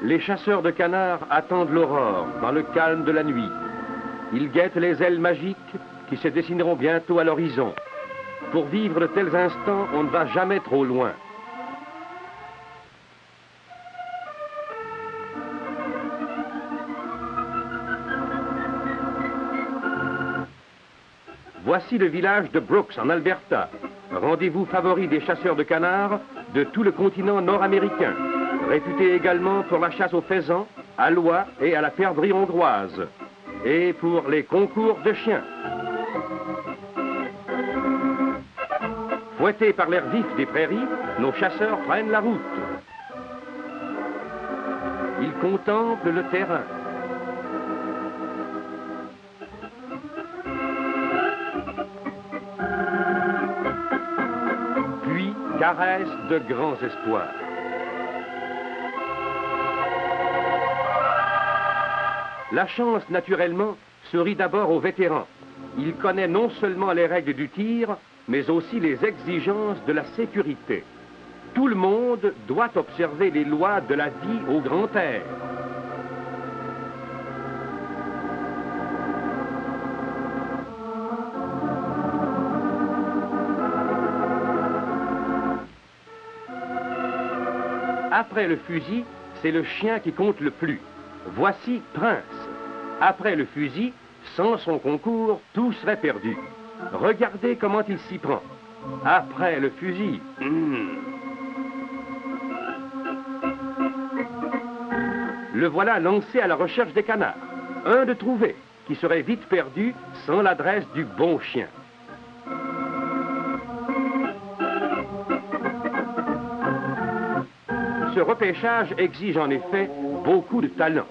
Les chasseurs de canards attendent l'aurore dans le calme de la nuit. Ils guettent les ailes magiques qui se dessineront bientôt à l'horizon. Pour vivre de tels instants, on ne va jamais trop loin. Voici le village de Brooks en Alberta, rendez-vous favori des chasseurs de canards de tout le continent nord-américain, réputé également pour la chasse aux faisans, à l'oie et à la perdrix hongroise, et pour les concours de chiens. Fouettés par l'air vif des prairies, nos chasseurs prennent la route. Ils contemplent le terrain. Puis caressent de grands espoirs. La chance, naturellement, sourit d'abord aux vétérans. Il connaît non seulement les règles du tir, mais aussi les exigences de la sécurité. Tout le monde doit observer les lois de la vie au grand air. Après le fusil, c'est le chien qui compte le plus. Voici Prince. Après le fusil, sans son concours, tout serait perdu. Regardez comment il s'y prend. Après le fusil. Le voilà lancé à la recherche des canards. Un de trouvé, qui serait vite perdu sans l'adresse du bon chien. Ce repêchage exige en effet beaucoup de talent.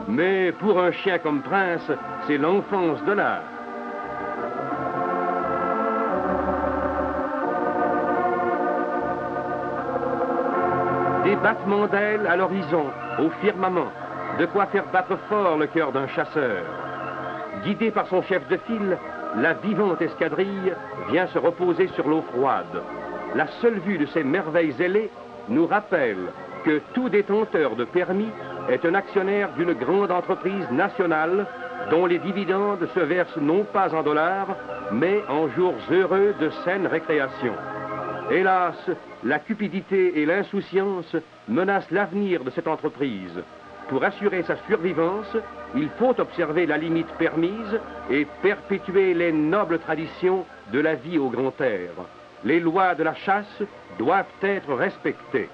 Mais pour un chien comme Prince, c'est l'enfance de l'art. Des battements d'ailes à l'horizon, au firmament, de quoi faire battre fort le cœur d'un chasseur. Guidé par son chef de file, la vivante escadrille vient se reposer sur l'eau froide. La seule vue de ces merveilles ailées nous rappelle que tout détenteur de permis est un actionnaire d'une grande entreprise nationale dont les dividendes se versent non pas en dollars, mais en jours heureux de saine récréation. Hélas, la cupidité et l'insouciance menacent l'avenir de cette entreprise. Pour assurer sa survivance, il faut observer la limite permise et perpétuer les nobles traditions de la vie au grand air. Les lois de la chasse doivent être respectées.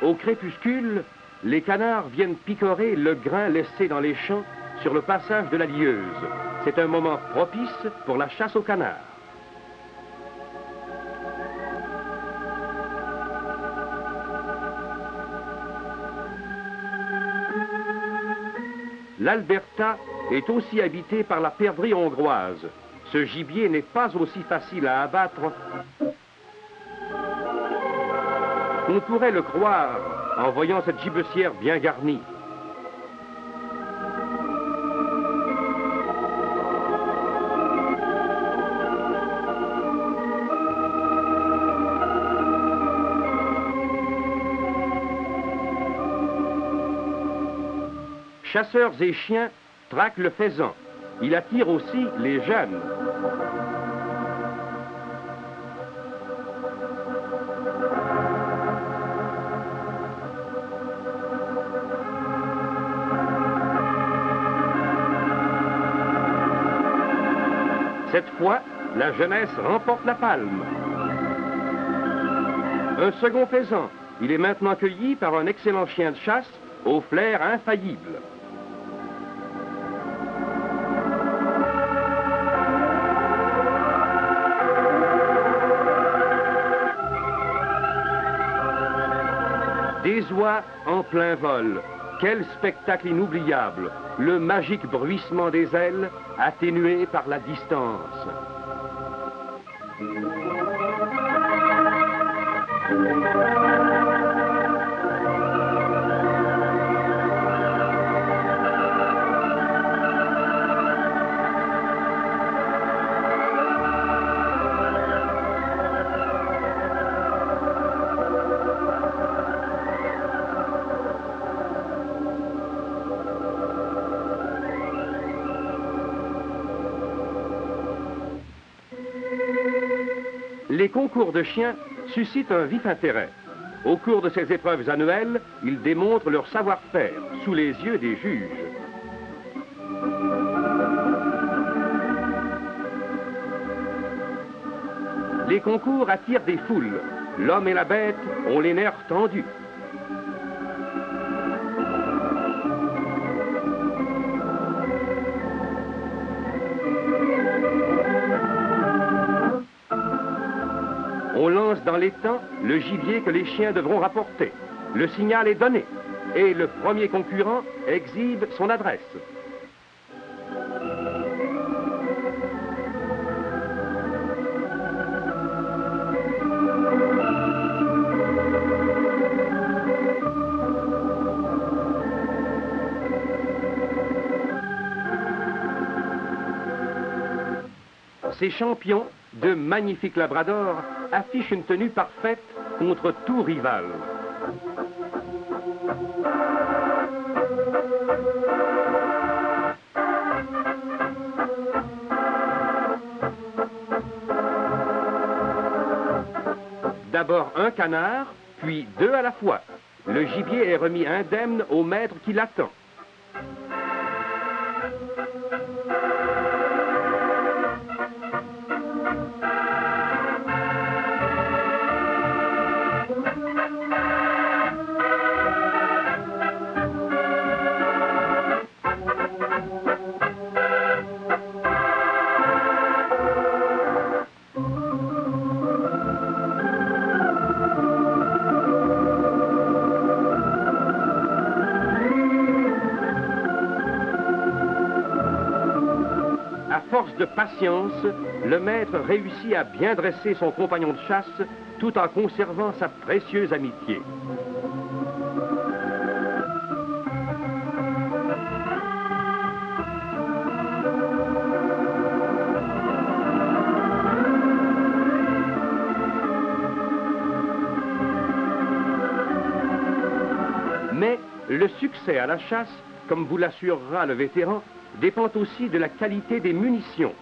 Au crépuscule, les canards viennent picorer le grain laissé dans les champs sur le passage de la lieuse. C'est un moment propice pour la chasse aux canards. L'Alberta est aussi habitée par la perdrix hongroise. Ce gibier n'est pas aussi facile à abattre qu'on pourrait le croire en voyant cette gibecière bien garnie. Chasseurs et chiens traquent le faisan. Il attire aussi les jeunes. Cette fois, la jeunesse remporte la palme. Un second faisan. Il est maintenant cueilli par un excellent chien de chasse au flair infaillible. Les oies en plein vol. Quel spectacle inoubliable! Le magique bruissement des ailes, atténué par la distance. Les concours de chiens suscitent un vif intérêt. Au cours de ces épreuves annuelles, ils démontrent leur savoir-faire sous les yeux des juges. Les concours attirent des foules. L'homme et la bête ont les nerfs tendus. On lance dans l'étang le gibier que les chiens devront rapporter. Le signal est donné et le premier concurrent exhibe son adresse. Ces champions, de magnifiques labradors, affichent une tenue parfaite contre tout rival. D'abord un canard, puis deux à la fois. Le gibier est remis indemne au maître qui l'attend. À force de patience, le maître réussit à bien dresser son compagnon de chasse tout en conservant sa précieuse amitié. Mais le succès à la chasse, comme vous l'assurera le vétéran, dépend aussi de la qualité des munitions.